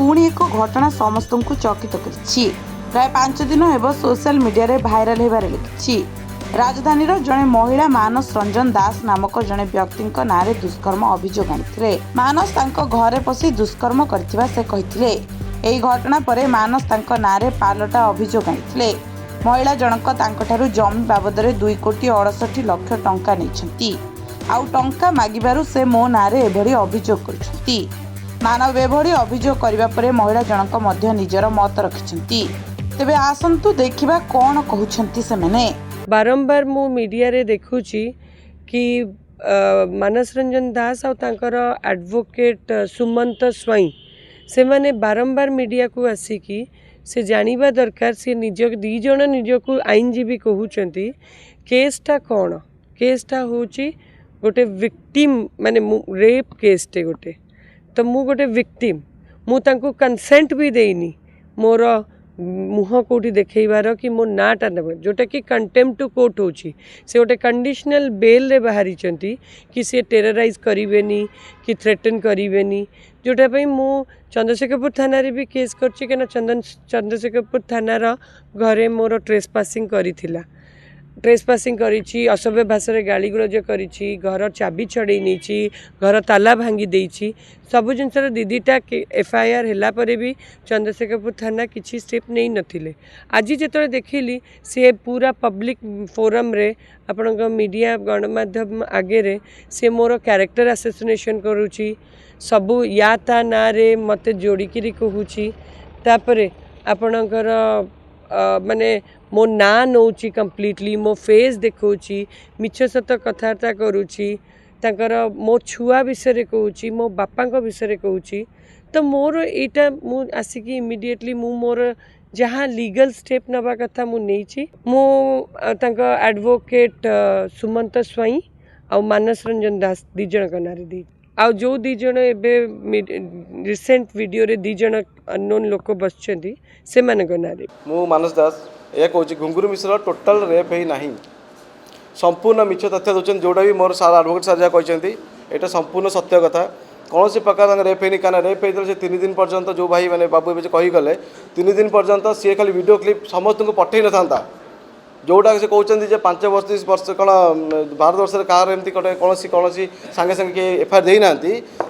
पुणी एक घटना समस्त को चकित कर प्राय 5 दिन हेब सोशल मीडिया रे भाइराल होबार लगी। राजधानी जड़े महिला मानस रंजन दास नामक जड़े व्यक्ति नाँ में दुष्कर्म अभियोग आनी मानस घरे पशि दुष्कर्म करथिबा से कहिथिले। एही घटना पर मानस नाँ में पालटा अभियोग आनी महिला जनक तांकठारु जमी बाबद 2,68,00,000 टंका नहीं आउ टंका मागिबारु से मो नाँ में एभली अभियोग करछंती। मानव एभली अभियोग करिबा परे महिला जनक मध्य निजर मत रखिछंती। तेबे आसंतु देखिबा कोन कहउछंती से माने। बारंबार मु मीडिया रे देखुची कि मानस रंजन दास और तांकर एडवोकेट सुमंत स्वाई से माने बारंबार मीडिया को आसिकी से जानिबा दरकार से निज दी जण निज को आईनजीवी कहउचंती केसटा कौन केसटा होची गोटे विक्टिम माने रेप केसटे गोटे तो मु गोटे विक्टिम मु तांको कंसेंट भी देनी मोर मुह कौटी देखबार कि मो नाटा ने जोटा कि कंटेम्प्ट टू कोर्ट होची से गोटे कंडीशनल बेल रे बाहरी कि सी टेरराइज करेनि कि थ्रेटन करेनि जोटा मु चंद्रशेखरपुर थाना रे भी केस करछि कि चंद्रशेखरपुर थानार घरे मोर ट्रेसपासिंग करिथिला ट्रेसपासिंग करिछि असभ्य भाषा रे गाली गुलज करिछि घर चाबी छड़े नहीं घर ताला भांगी देछि सबु जिनसर दीदीटा एफआईआर हैला परे भी चंद्रशेखरपुर थाना किछि स्टेप नहीं नथिले। आज जेतरे देखिली से पूरा पब्लिक फोरम रे आपनक मीडिया गणमाध्यम आगे रे से मोर कैरेक्टर असोसिएशन करूछि सबु या ता ना रे मते जोड़िकी कहूछि तापरे आपनकर माने मो ना नौची कम्प्लीटली मो फेस देखौची मिछ सत कथबार्ता करूची तांकर मो छुआ विषय कहूची मो बापा विषय कहूची तो मोर एटा मु आसिकी इमिडिएटली मु मोर जहाँ लीगल स्टेप नबा कथा मु नेछि मु तांका एडवोकेट सुमंत स्वाई आ मानस रंजन दास दी जण कनारे दी आ जो दी जण एबे रिसेंट वीडियो रे दी जण अननोन लोक बसचंदी से माने कनारे मु मानस दास या कौच घुंगुरु मिश्र टोटाल रेप ही ना संपूर्ण मिछ तथ्य दूसरी जोटा भी मोर सार एडवोकेट सार जहाँ कहते यहाँ संपूर्ण सत्य कथा कौन सी प्रकार रेप है क्या रेप होता से 3 दिन पर्यंत जो भाई मैंने बाबू ए कहीगले 3 दिन पर्यंत सी खाली वीडियो क्लिप समस्त को पठे न था जोटा से कहते 5 वर्ष 10 वर्ष कौन भारत वर्ष कहार एमती कौन सागे सागे एफआईआर देना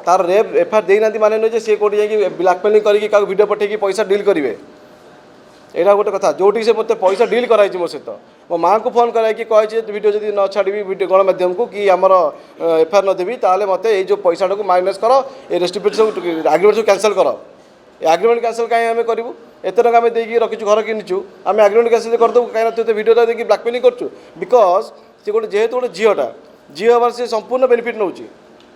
तार रेप एफआईआर देना माने नुहे सी कौटी जाकि ब्लाकमेलिंग करके वीडियो पठे पैसा डील करेंगे यहाँ गोटे कथा जोटी से मत पैसा डील कराई मो सहित मो माँ को फोन कराई कही वीडियो जब न छाड़ी वीडियो गणमाध्यम को कि आमर एफआईआर न देवी ताले मत ये पैसा को माइनस कर ये रेस्ट्रिक्ट सब एग्रीमेंट सब कैंसल कर एग्रीमेंट कैंसल कहीं आम करूँ एत टाँग आम देखिए रखीचु घर किचु आम एग्रीमेंट कैंसल करदेबू कहीं वीडियो देखिए ब्लाकमेलिंग करूँ बिकज सी गोटे जेहेतु गोटे झीटा झी हबार से संपूर्ण बेनिफिट नौ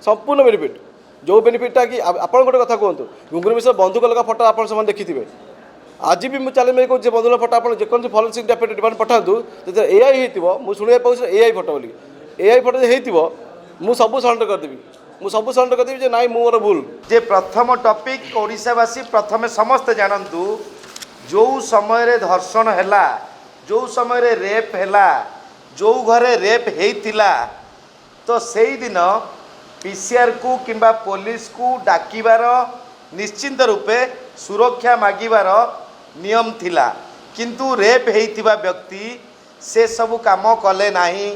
संपूर्ण बेनिफिट जो बेनिफिटा कि आप गोटे कथा कहतु घुंगुरु मिश्र बंधुक लगा फटो आप देखिथे आज भी मुझे चैलेंज कहूँ बंधुक फटो आप जेको फरेन्सिक डिपार्टमेंट पठातु जो एआई हो मुझे पाऊँ एआई फटो बोली एआई फटो हो मुझे सब सरेंडर करदेवी मुझे सब सरेंडर करदेवी जे नाई मोर भूल जे प्रथम टॉपिक ओडिशावासी प्रथम समस्त जानतु जो समय धर्षण हैला जो समय रेप हैला जो घरे रेप हेइतिला तो सेई दिन पीसीआर को किंबा पुलिस को डाकिबार निश्चिंत रूपे सुरक्षा मागिबार नियम थिला किंतु रेप हेइतिबा व्यक्ति से सब काम कले नाही।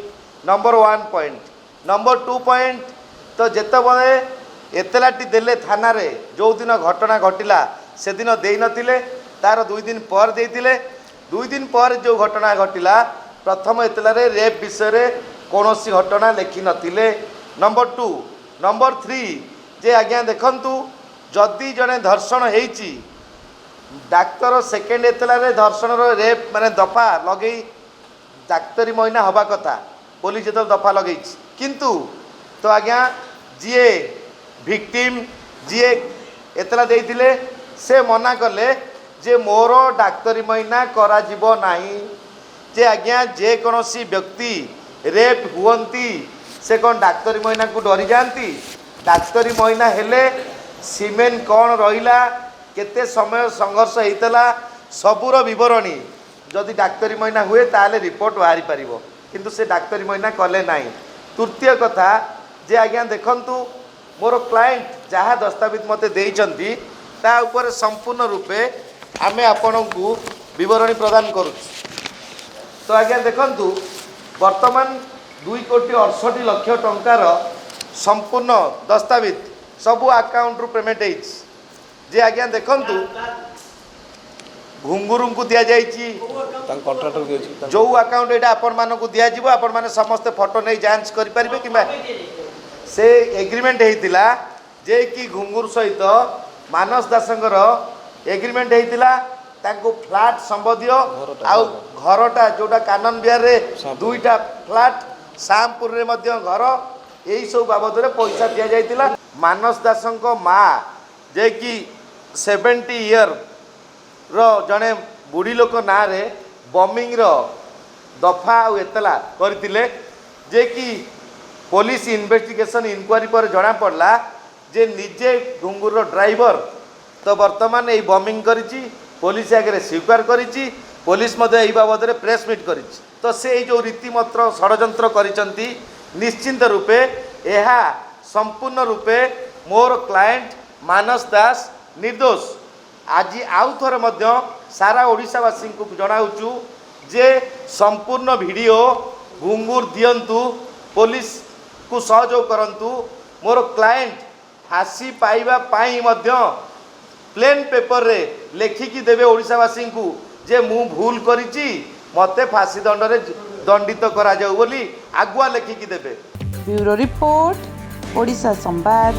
नंबर 1 पॉइंट नंबर 2 पॉइंट तो जेतबले एतलाटी देले थाना रे जो दिन घटना घटिला से दिन देई नथिले तार 2 दिन पर देइतिले 2 दिन पर जो घटना घटिला प्रथम एतला रे रेप विषय रे कोनोसी घटना लेखि नथिले। नंबर 2 नंबर 3 जे आज्ञा देखंतु जदि जने धर्षण हेइची डाक्तर सेकेंड एतला रे धर्षण रेप माने दफा लगे डाक्तरी महीना हवा कथा पुलिस जो दफा लगे किंतु तो आज्ञा जी विक्टिम जी एतला देइतिले से मना कले जे मोर डाक्तरी महीना करा जीवो नाही जे आज्ञा जे कोनोसी व्यक्ति रेप हुअंती से कौन डाक्तरी महीना को डरी जाती डाक्तरी महीना हेले सीमेन कौन रहिला केते समय संघर्ष होता सबूर बरणी जदि डाक्तरी महीना हुए ताले रिपोर्ट बाहरी पारिबो किंतु से डाक्तरी महीना कले नाही। तृतीय कथा जे आज्ञा देखंतु मोर क्लाएंट जहाँ दस्तावेज मते देइचंती ता ऊपर संपूर्ण रूपे आमे आपनकु विवरणी प्रदान करूँ। तो आज्ञा देखंतु वर्तमान 2,68,00,000 टंकार संपूर्ण दस्तावेज सबू अकाउंट रु पेमेंट जे आज्ञा देखंतु घुंगुरु को दिया जाइए कॉन्ट्राक्टर दिया जो अकाउंट एटा आपण मानकु दिया जिवो आपण माने समस्त फोटो नहीं जांच करि परिबे कि से एग्रीमेंट हेतिला जे कि घुंगुर सहित मानस दासंकर एग्रीमेंट हेतिला तांको फ्लैट संबंधी आउ घरटा जोटा कानन बिहार रे दुईटा फ्लैट श्यामपुर रे मध्य घर यही सब बाबद रे पैसा दिया जाइतिला। मानस दासंको माँ जे कि 70 इयर रो जने बुढ़ी लोक ना रे बॉम्बिंग रो दफा आउ एतला करथिले जे कि पुलिस इन्वेस्टिगेशन इंक्वारी पर जना पड़ला जे निजे घुंगुर रो ड्राइवर तो वर्तमान यही बॉम्बिंग करिछि पुलिस आगे स्वीकार करिछि पुलिस मध्य यही बाबद रे प्रेस मीट करिछि। तो से जो रीतिमत्र षड्यंत्र करिसंती निश्चिंत रूपे एहा संपूर्ण रूपे मोर क्लाएंट मानस दास निर्दोष। आज आउ थोड़े मध्य सारा ओडिशावासी को जनाऊँ जे संपूर्ण वीडियो घुंगुर दियंतु पुलिस को सहयोग करंतु मोर क्लाएंट फांसी पाइबा पाई मध्य प्लेन पेपर रे लेखिकी देवे ओडिशावासी को जे मु भूल करिछि मते फांसी दंड रे दंडित करा जाऊ बोली आगुआ लेखिकी देवे। ब्यूरो रिपोर्ट ओडिशा संवाद।